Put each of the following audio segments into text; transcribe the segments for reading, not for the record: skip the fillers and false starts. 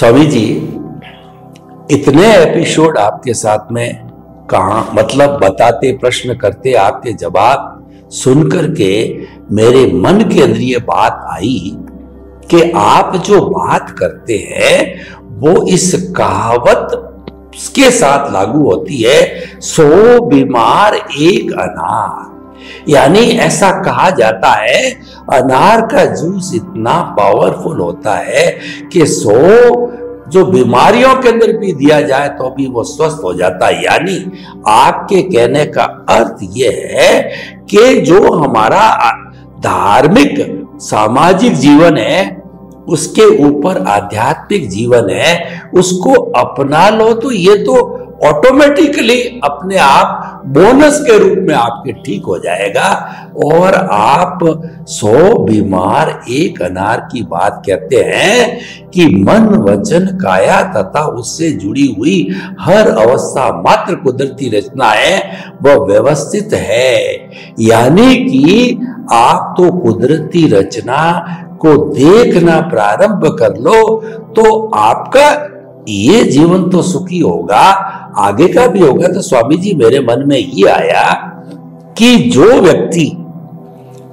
स्वामी जी, इतने एपिसोड आपके साथ में कहा, मतलब बताते, प्रश्न करते, आपके जवाब सुनकर के मेरे मन के अंदर ये बात आई कि आप जो बात करते हैं वो इस कहावत के साथ लागू होती है, 100 बीमार एक अनार। यानी ऐसा कहा जाता है अनार का जूस इतना पावरफुल होता है कि 100 जो बीमारियों के अंदर भी दिया जाए तो भी वो स्वस्थ हो जाता है। यानी आपके कहने का अर्थ यह है कि जो हमारा धार्मिक सामाजिक जीवन है उसके ऊपर आध्यात्मिक जीवन है, उसको अपना लो तो ये तो ऑटोमेटिकली अपने आप बोनस के रूप में आपके ठीक हो जाएगा। और आप 100 बीमार एक अनार की बात कहते हैं कि मन वचन काया तथा उससे जुड़ी हुई हर अवस्था मात्र कुदरती रचना है, वह व्यवस्थित है। यानी कि आप तो कुदरती रचना को देखना प्रारंभ कर लो तो आपका ये जीवन तो सुखी होगा, आगे का भी होगा। तो स्वामी जी, मेरे मन में ये आया कि जो व्यक्ति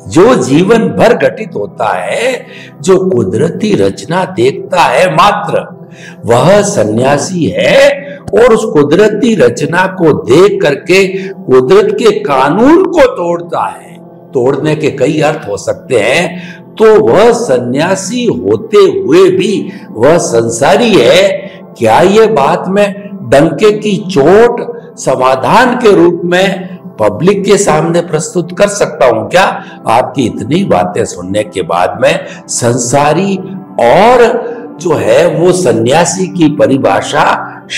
जो जीवन भर घटित होता है, जो कुदरती रचना देखता है मात्र, वह सन्यासी है और उस कुदरती रचना को देख करके कुदरत के कानून को तोड़ता है। तोड़ने के कई अर्थ हो सकते हैं। तो वह सन्यासी होते हुए भी वह संसारी है। क्या ये बात मैं डंके की चोट समाधान के रूप में पब्लिक के सामने प्रस्तुत कर सकता हूं क्या? आपकी इतनी बातें सुनने के बाद में संसारी और जो है वो सन्यासी की परिभाषा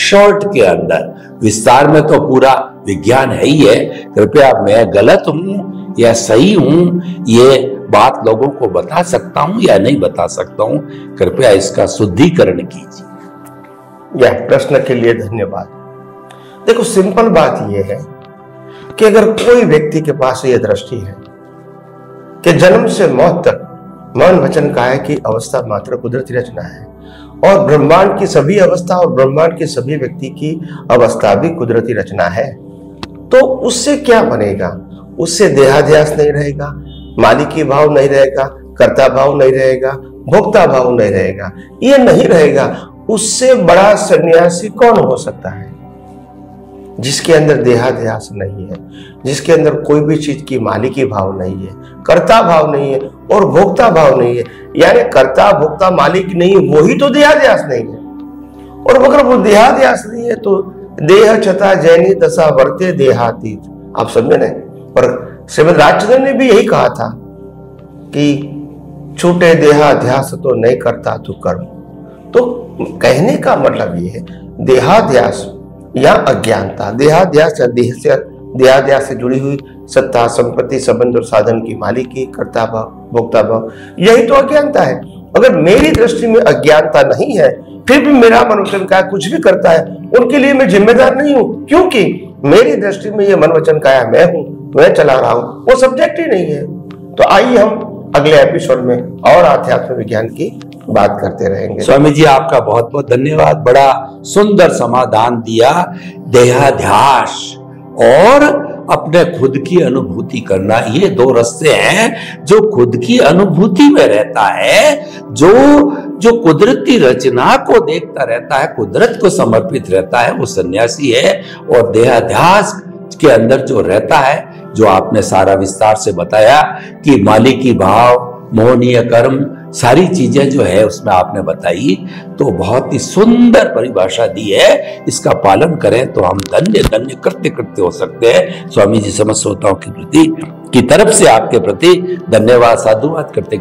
शॉर्ट के अंदर, विस्तार में तो पूरा विज्ञान है ही है। कृपया मैं गलत हूं या सही हूं, ये बात लोगों को बता सकता हूं या नहीं बता सकता हूं, कृपया इसका शुद्धिकरण कीजिए। यह प्रश्न के लिए धन्यवाद। देखो, सिंपल बात यह है कि अगर कोई व्यक्ति के पास यह दृष्टि है कि जन्म से मौत तक मन वचन काया की अवस्था मात्र कुदरती रचना है और ब्रह्मांड की सभी अवस्था और ब्रह्मांड के सभी व्यक्ति की अवस्था भी कुदरती रचना है, तो उससे क्या बनेगा? उससे देहाध्यास नहीं रहेगा, मालिकी भाव नहीं रहेगा, कर्ता भाव नहीं रहेगा, भोक्ता भाव नहीं रहेगा। ये नहीं रहेगा, उससे बड़ा सन्यासी कौन हो सकता है? जिसके अंदर देहाध्यास नहीं है, जिसके अंदर कोई भी चीज की मालिकी भाव नहीं है, कर्ता भाव नहीं है और भोक्ता भाव नहीं है। यानी कर्ता भोक्ता मालिक नहीं, वही तो देहाध्यास नहीं है। और अगर वो देहाध्यास नहीं है तो देह छता जैनी दशा वर्ते देहातीत। आप समझे ना? पर श्रीमद राजचंद्र ने भी यही कहा था कि छूटे देहाध्यास तो नहीं करता तू कर्म। तो कहने का मतलब ये है, देहाध्यास या अज्ञानता, देहाध्यास या देहाध्यास से जुड़ी हुई सत्ता, संपत्ति, संबंध और साधन की मालिकी, कर्ता भाव, भोक्ता भाव, यही तो अज्ञानता है। अगर मेरी दृष्टि में अज्ञानता नहीं है फिर भी मेरा मन वचन काया कुछ भी करता है, उनके लिए मैं जिम्मेदार नहीं हूं, क्योंकि मेरी दृष्टि में ये मन वचन काया मैं हूं, मैं चला रहा हूं, वो सब्जेक्ट ही नहीं है। तो आइए हम अगले एपिसोड में और आध्यात्म विज्ञान की बात करते रहेंगे। स्वामी जी, आपका बहुत बहुत धन्यवाद। बड़ा सुंदर समाधान दिया। देहाध्यास और अपने खुद की अनुभूति करना, ये दो रास्ते हैं। जो खुद की अनुभूति में रहता है, जो कुदरती रचना को देखता रहता है, कुदरत को समर्पित रहता है, वो सन्यासी है। और देहाध्यास के अंदर जो रहता है, जो आपने सारा विस्तार से बताया कि मालिकी भाव, मोहनीय कर्म, सारी चीजें जो है उसमें आपने बताई, तो बहुत ही सुंदर परिभाषा दी है। इसका पालन करें तो हम धन्य धन्य कृत्य कृत्य हो सकते हैं। स्वामी जी समस्त श्रोताओं के प्रति की तरफ से आपके प्रति धन्यवाद, साधुवाद करते